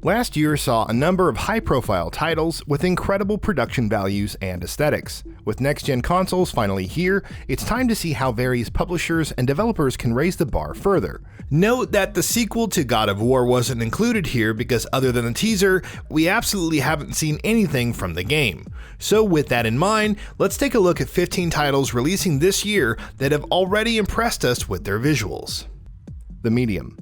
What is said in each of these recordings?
Last year saw a number of high-profile titles with incredible production values and aesthetics. With next-gen consoles finally here, it's time to see how various publishers and developers can raise the bar further. Note that the sequel to God of War wasn't included here because other than a teaser, we absolutely haven't seen anything from the game. So with that in mind, let's take a look at 15 titles releasing this year that have already impressed us with their visuals. The Medium.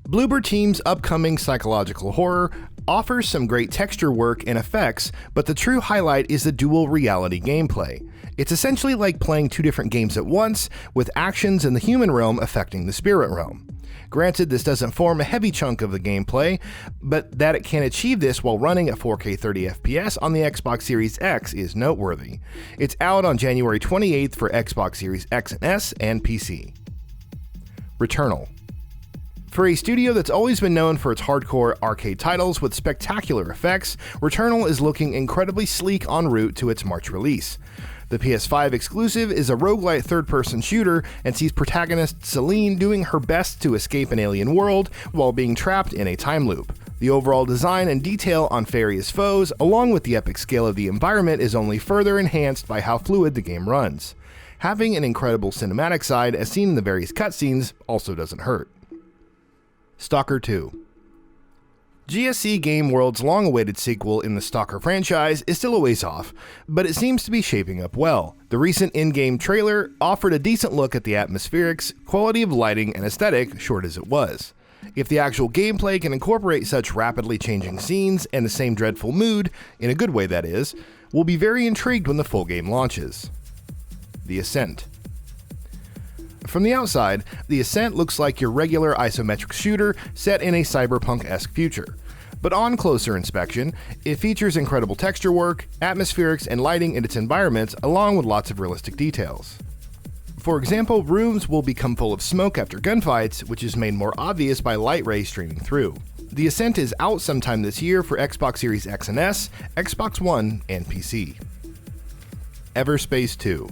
Bloober Team's upcoming psychological horror offers some great texture work and effects, but the true highlight is the dual reality gameplay. It's essentially like playing two different games at once, with actions in the human realm affecting the spirit realm. Granted, this doesn't form a heavy chunk of the gameplay, but that it can achieve this while running at 4K 30fps on the Xbox Series X is noteworthy. It's out on January 28th for Xbox Series X and S and PC. RETURNAL. For a studio that's always been known for its hardcore arcade titles with spectacular effects, RETURNAL is looking incredibly sleek en route to its March release. The PS5 exclusive is a roguelite third-person shooter and sees protagonist Celine doing her best to escape an alien world while being trapped in a time loop. The overall design and detail on various foes, along with the epic scale of the environment, is only further enhanced by how fluid the game runs. Having an incredible cinematic side, as seen in the various cutscenes, also doesn't hurt. S.T.A.L.K.E.R 2. GSC Game World's long-awaited sequel in the S.T.A.L.K.E.R franchise is still a ways off, but it seems to be shaping up well. The recent in-game trailer offered a decent look at the atmospherics, quality of lighting, and aesthetic, short as it was. If the actual gameplay can incorporate such rapidly changing scenes and the same dreadful mood, in a good way that is, we'll be very intrigued when the full game launches. The Ascent. From the outside, the Ascent looks like your regular isometric shooter set in a cyberpunk-esque future. But on closer inspection, it features incredible texture work, atmospherics, and lighting in its environments, along with lots of realistic details. For example, rooms will become full of smoke after gunfights, which is made more obvious by light rays streaming through. The Ascent is out sometime this year for Xbox Series X and S, Xbox One, and PC. EVERSPACE 2.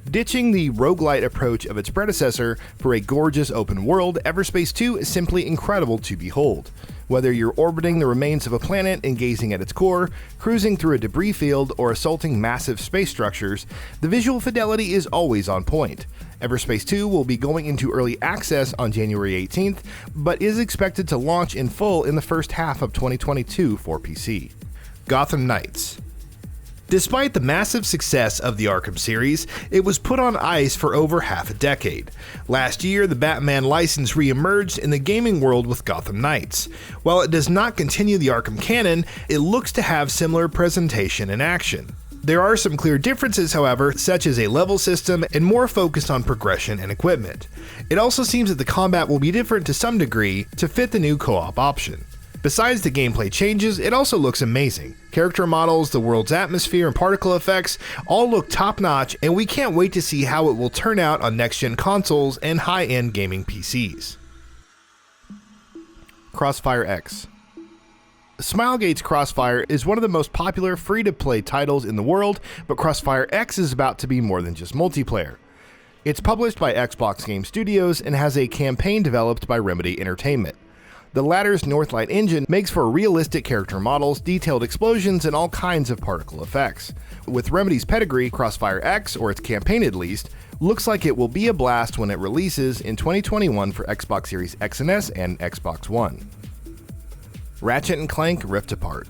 Ditching the roguelite approach of its predecessor for a gorgeous open world, EVERSPACE 2 is simply incredible to behold. Whether you're orbiting the remains of a planet and gazing at its core, cruising through a debris field, or assaulting massive space structures, the visual fidelity is always on point. EVERSPACE 2 will be going into early access on January 18th, but is expected to launch in full in the first half of 2022 for PC. Gotham Knights. Despite the massive success of the Arkham series, it was put on ice for over half a decade. Last year, the Batman license re-emerged in the gaming world with Gotham Knights. While it does not continue the Arkham canon, it looks to have similar presentation and action. There are some clear differences, however, such as a level system and more focused on progression and equipment. It also seems that the combat will be different to some degree to fit the new co-op option. Besides the gameplay changes, it also looks amazing. Character models, the world's atmosphere, and particle effects all look top-notch, and we can't wait to see how it will turn out on next-gen consoles and high-end gaming PCs. CROSSFIREX. Smilegate's Crossfire is one of the most popular free-to-play titles in the world, but CrossFireX is about to be more than just multiplayer. It's published by Xbox Game Studios and has a campaign developed by Remedy Entertainment. The latter's Northlight engine makes for realistic character models, detailed explosions, and all kinds of particle effects. With Remedy's pedigree, CrossFireX, or its campaign at least, looks like it will be a blast when it releases in 2021 for Xbox Series X and S and Xbox One. Ratchet & Clank Rift Apart.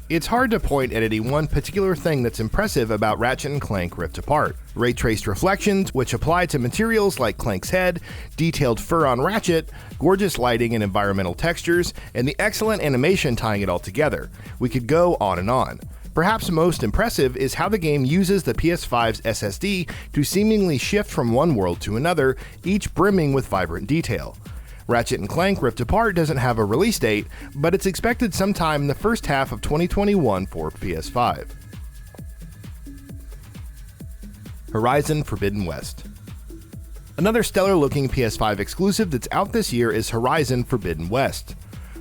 It's hard to point at any one particular thing that's impressive about Ratchet & Clank Rift Apart. Ray-traced reflections, which apply to materials like Clank's head, detailed fur on Ratchet, gorgeous lighting and environmental textures, and the excellent animation tying it all together. We could go on and on. Perhaps most impressive is how the game uses the PS5's SSD to seemingly shift from one world to another, each brimming with vibrant detail. Ratchet & Clank Rift Apart doesn't have a release date, but it's expected sometime in the first half of 2021 for PS5. Horizon Forbidden West. Another stellar-looking PS5 exclusive that's out this year is Horizon Forbidden West.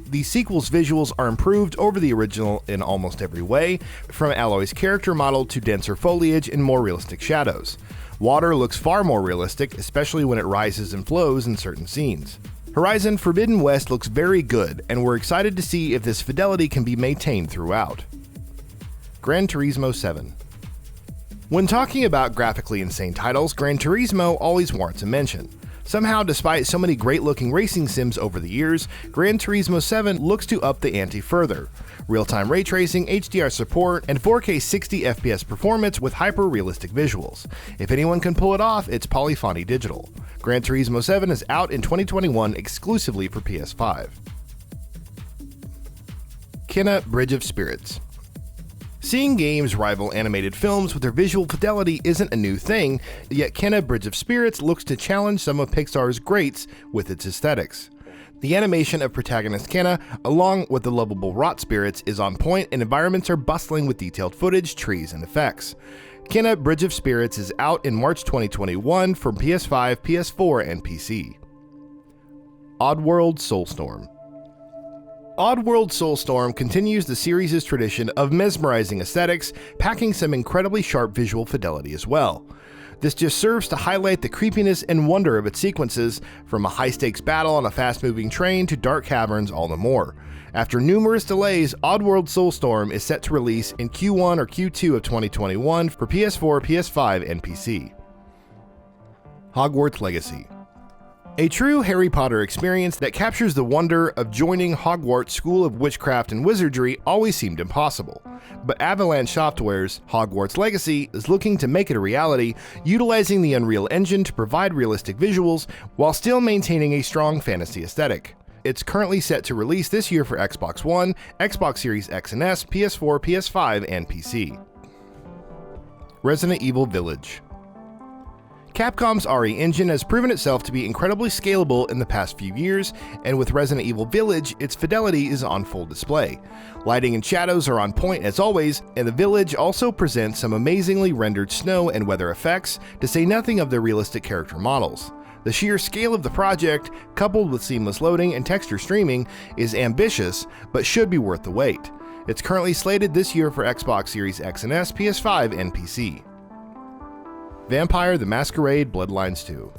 The sequel's visuals are improved over the original in almost every way, from Aloy's character model to denser foliage and more realistic shadows. Water looks far more realistic, especially when it rises and flows in certain scenes. Horizon Forbidden West looks very good, and we're excited to see if this fidelity can be maintained throughout. Gran Turismo 7. When talking about graphically insane titles, Gran Turismo always warrants a mention. Somehow, despite so many great-looking racing sims over the years, Gran Turismo 7 looks to up the ante further. Real-time ray tracing, HDR support, and 4K 60 FPS performance with hyper-realistic visuals. If anyone can pull it off, it's Polyphony Digital. Gran Turismo 7 is out in 2021 exclusively for PS5. Kena Bridge of Spirits. Seeing games rival animated films with their visual fidelity isn't a new thing, yet Kena Bridge of Spirits looks to challenge some of Pixar's greats with its aesthetics. The animation of protagonist Kena, along with the lovable rot spirits, is on point and environments are bustling with detailed footage, trees, and effects. Kena Bridge of Spirits is out in March 2021 for PS5, PS4, and PC. ODDWORLD SOULSTORM. ODDWORLD SOULSTORM continues the series' tradition of mesmerizing aesthetics, packing some incredibly sharp visual fidelity as well. This just serves to highlight the creepiness and wonder of its sequences, from a high-stakes battle on a fast-moving train to dark caverns, all the more. After numerous delays, ODDWORLD SOULSTORM is set to release in Q1 or Q2 of 2021 for PS4, PS5, and PC. HOGWARTS Legacy. A true Harry Potter experience that captures the wonder of joining Hogwarts School of Witchcraft and Wizardry always seemed impossible. But Avalanche Software's Hogwarts Legacy is looking to make it a reality, utilizing the Unreal Engine to provide realistic visuals while still maintaining a strong fantasy aesthetic. It's currently set to release this year for Xbox One, Xbox Series X and S, PS4, PS5, and PC. Resident Evil Village. Capcom's RE engine has proven itself to be incredibly scalable in the past few years, and with Resident Evil Village, its fidelity is on full display. Lighting and shadows are on point as always, and the village also presents some amazingly rendered snow and weather effects, to say nothing of the realistic character models. The sheer scale of the project, coupled with seamless loading and texture streaming, is ambitious, but should be worth the wait. It's currently slated this year for Xbox Series X and S, PS5, and PC. Vampire the Masquerade Bloodlines 2.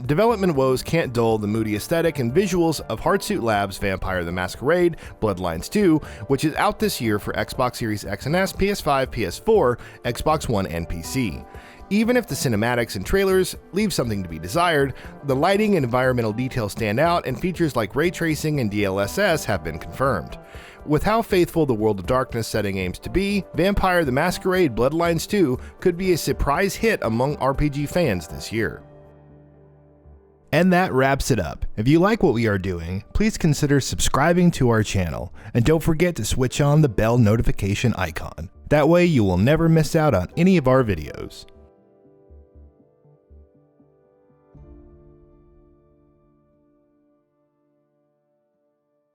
Development woes can't dull the moody aesthetic and visuals of Hardsuit Labs' Vampire the Masquerade Bloodlines 2, which is out this year for Xbox Series X and S, PS5, PS4, Xbox One, and PC. Even if the cinematics and trailers leave something to be desired, the lighting and environmental details stand out, and features like ray tracing and DLSS have been confirmed. With how faithful the World of Darkness setting aims to be, Vampire the Masquerade Bloodlines 2 could be a surprise hit among RPG fans this year. And that wraps it up. If you like what we are doing, please consider subscribing to our channel, and don't forget to switch on the bell notification icon. That way you will never miss out on any of our videos.